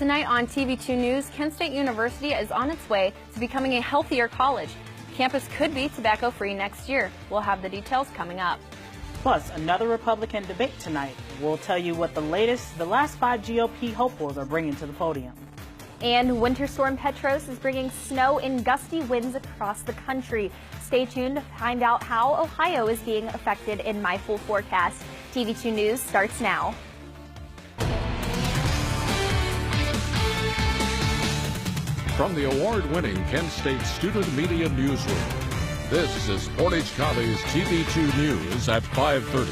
Tonight on TV2 News, Kent State University is on its way to becoming a healthier college. Campus could be tobacco-free next year. We'll have the details coming up. Plus, another Republican debate tonight. We'll tell you what the last 5 GOP hopefuls are bringing to the podium. And Winter Storm Petros is bringing snow and gusty winds across the country. Stay tuned to find out how Ohio is being affected in my full forecast. TV2 News starts now. From the award-winning Kent State Student Media Newsroom, this is Portage County's TV2 News at 5:30.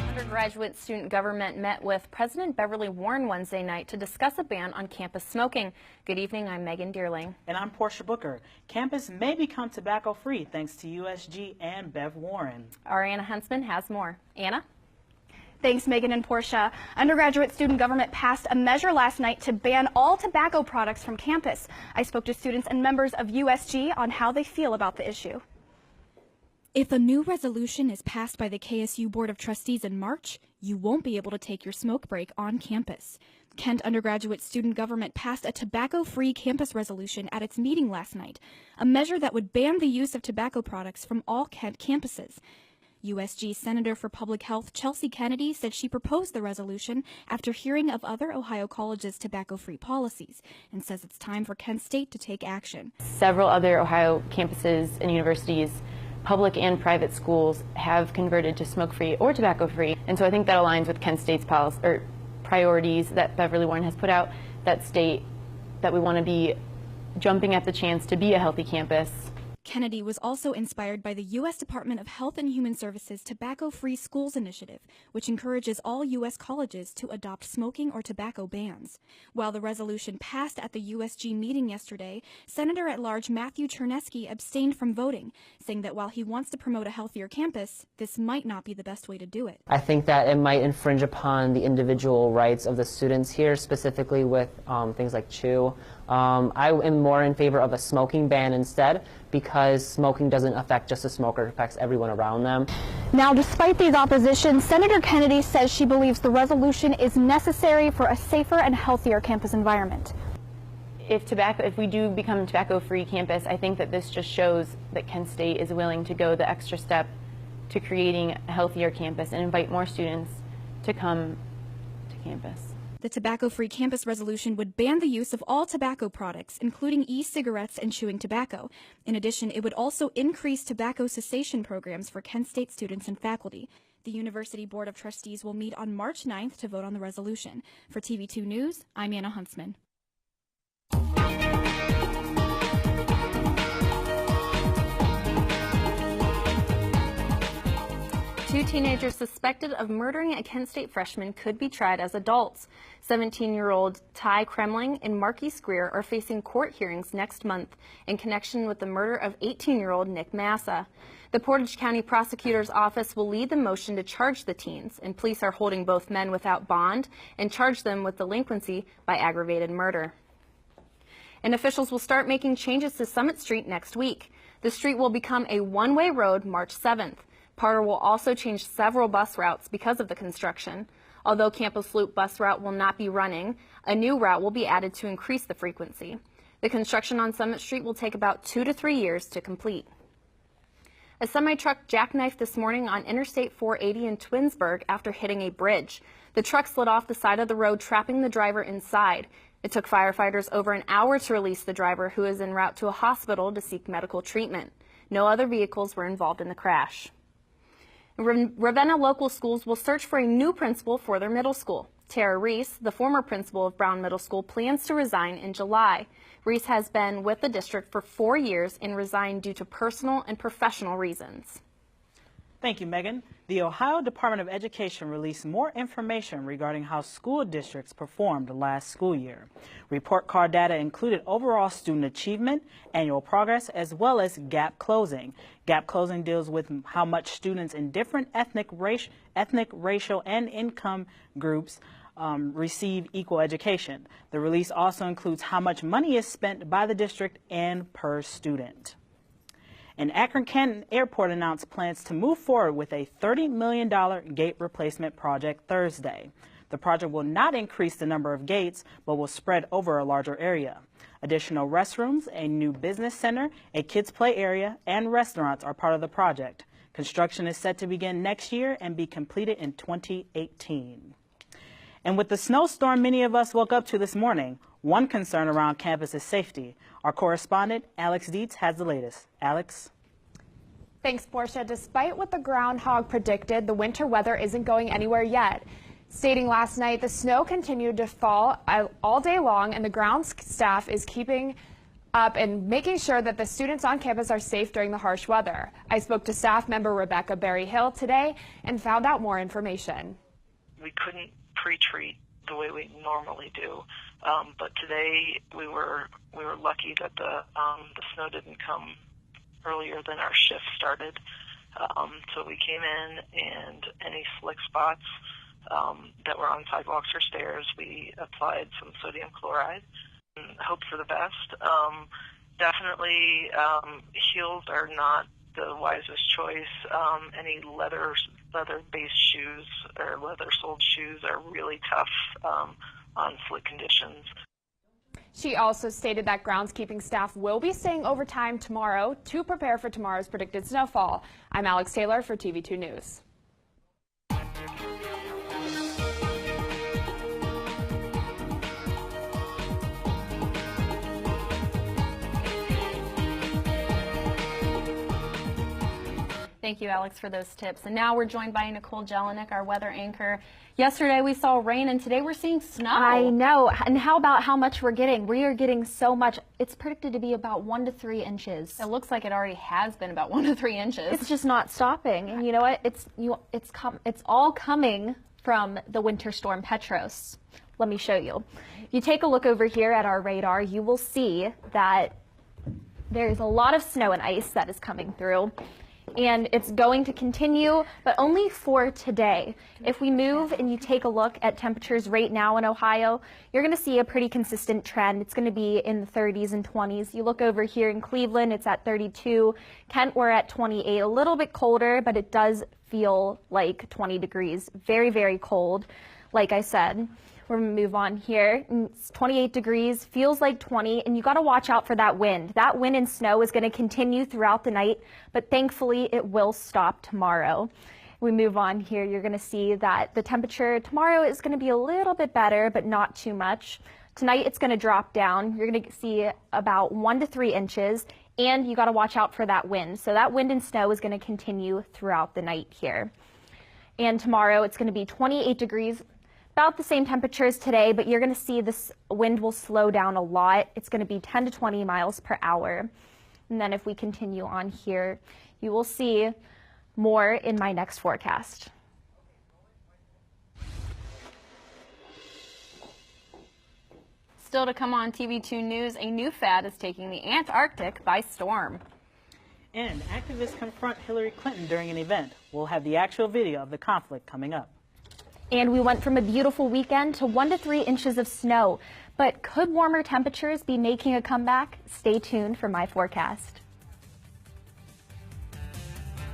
Undergraduate student government met with President Beverly Warren Wednesday night to discuss a ban on campus smoking. Good evening, I'm Megan Dearling. And I'm Portia Booker. Campus may become tobacco-free thanks to USG and Bev Warren. Our Anna Huntsman has more. Anna? Thanks, Megan and Portia. Undergraduate student government passed a measure last night to ban all tobacco products from campus. I spoke to students and members of USG on how they feel about the issue. If a new resolution is passed by the KSU Board of Trustees in March, you won't be able to take your smoke break on campus. Kent undergraduate student government passed a tobacco-free campus resolution at its meeting last night, a measure that would ban the use of tobacco products from all Kent campuses. USG Senator for Public Health Chelsea Kennedy said she proposed the resolution after hearing of other Ohio colleges' tobacco-free policies and says it's time for Kent State to take action. Several other Ohio campuses and universities, public and private schools, have converted to smoke-free or tobacco-free, and so I think that aligns with Kent State's policy or priorities that Beverly Warren has put out that state that we want to be jumping at the chance to be a healthy campus. Kennedy was also inspired by the U.S. Department of Health and Human Services Tobacco-Free Schools Initiative, which encourages all U.S. colleges to adopt smoking or tobacco bans. While the resolution passed at the USG meeting yesterday, Senator-at-Large Matthew Chernesky abstained from voting, saying that while he wants to promote a healthier campus, this might not be the best way to do it. I think that it might infringe upon the individual rights of the students here, specifically with things like chew. I am more in favor of a smoking ban instead, because smoking doesn't affect just the smoker, it affects everyone around them. Now, despite these oppositions, Senator Kennedy says she believes the resolution is necessary for a safer and healthier campus environment. If we do become a tobacco-free campus, I think that this just shows that Kent State is willing to go the extra step to creating a healthier campus and invite more students to come to campus. The tobacco-free campus resolution would ban the use of all tobacco products, including e-cigarettes and chewing tobacco. In addition, it would also increase tobacco cessation programs for Kent State students and faculty. The University Board of Trustees will meet on March 9th to vote on the resolution. For TV2 News, I'm Anna Huntsman. Two teenagers suspected of murdering a Kent State freshman could be tried as adults. 17-year-old Ty Kremling and Marquise Greer are facing court hearings next month in connection with the murder of 18-year-old Nick Massa. The Portage County Prosecutor's Office will lead the motion to charge the teens, and police are holding both men without bond and charge them with delinquency by aggravated murder. And officials will start making changes to Summit Street next week. The street will become a one-way road March 7th. Parter will also change several bus routes because of the construction. Although Campus Loop bus route will not be running, a new route will be added to increase the frequency. The construction on Summit Street will take about 2 to 3 years to complete. A semi-truck jackknifed this morning on Interstate 480 in Twinsburg after hitting a bridge. The truck slid off the side of the road, trapping the driver inside. It took firefighters over an hour to release the driver, who is en route to a hospital to seek medical treatment. No other vehicles were involved in the crash. Ravenna local schools will search for a new principal for their middle school. Tara Reese, the former principal of Brown Middle School, plans to resign in July. Reese has been with the district for 4 years and resigned due to personal and professional reasons. Thank you, Megan. The Ohio Department of Education released more information regarding how school districts performed last school year. Report card data included overall student achievement, annual progress, as well as gap closing. Gap closing deals with how much students in different ethnic, racial, and income groups receive equal education. The release also includes how much money is spent by the district and per student. And Akron-Canton Airport announced plans to move forward with a $30 million gate replacement project Thursday. The project will not increase the number of gates, but will spread over a larger area. Additional restrooms, a new business center, a kids' play area, and restaurants are part of the project. Construction is set to begin next year and be completed in 2018. And with the snowstorm many of us woke up to this morning, one concern around campus is safety. Our correspondent, Alex Dietz, has the latest. Alex? Thanks, Portia. Despite what the groundhog predicted, the winter weather isn't going anywhere yet. Stating last night, the snow continued to fall all day long, and the grounds staff is keeping up and making sure that the students on campus are safe during the harsh weather. I spoke to staff member Rebecca Berry-Hill today and found out more information. We couldn't pre-treat the way we normally do, but today we were lucky that the snow didn't come earlier than our shift started. So we came in, and any slick spots that were on sidewalks or stairs, we applied some sodium chloride and hoped for the best. Definitely heels are not the wisest choice. Any leather-based shoes or leather-soled shoes are really tough on slick conditions. She also stated that groundskeeping staff will be staying overtime tomorrow to prepare for tomorrow's predicted snowfall. I'm Alex Taylor for TV2 News. Thank you, Alex, for those tips. And now we're joined by Nicole Jelinek, our weather anchor. Yesterday we saw rain, and today we're seeing snow. I know. And how about how much we're getting? We are getting so much. It's predicted to be about 1 to 3 inches. It looks like it already has been about 1 to 3 inches. It's just not stopping. And you know what? It's all coming from the winter storm Petros. Let me show you. If you take a look over here at our radar, you will see that there's a lot of snow and ice that is coming through. And it's going to continue, but only for today. If we move and you take a look at temperatures right now in Ohio, you're going to see a pretty consistent trend. It's going to be in the 30s and 20s. You look over here in Cleveland, it's at 32. Kent, we're at 28, a little bit colder, but it does feel like 20 degrees. Very, very cold, like I said. We're going to move on here. It's 28 degrees, feels like 20, and you got to watch out for that wind. That wind and snow is going to continue throughout the night, but thankfully it will stop tomorrow. We move on here. You're going to see that the temperature tomorrow is going to be a little bit better, but not too much. Tonight it's going to drop down. You're going to see about 1 to 3 inches, and you got to watch out for that wind. So that wind and snow is going to continue throughout the night here. And tomorrow it's going to be 28 degrees. About the same temperature as today, but you're going to see this wind will slow down a lot. It's going to be 10 to 20 miles per hour. And then if we continue on here, you will see more in my next forecast. Still to come on TV2 News, a new fad is taking the Antarctic by storm. And activists confront Hillary Clinton during an event. We'll have the actual video of the conflict coming up. And we went from a beautiful weekend to 1 to 3 inches of snow. But could warmer temperatures be making a comeback? Stay tuned for my forecast.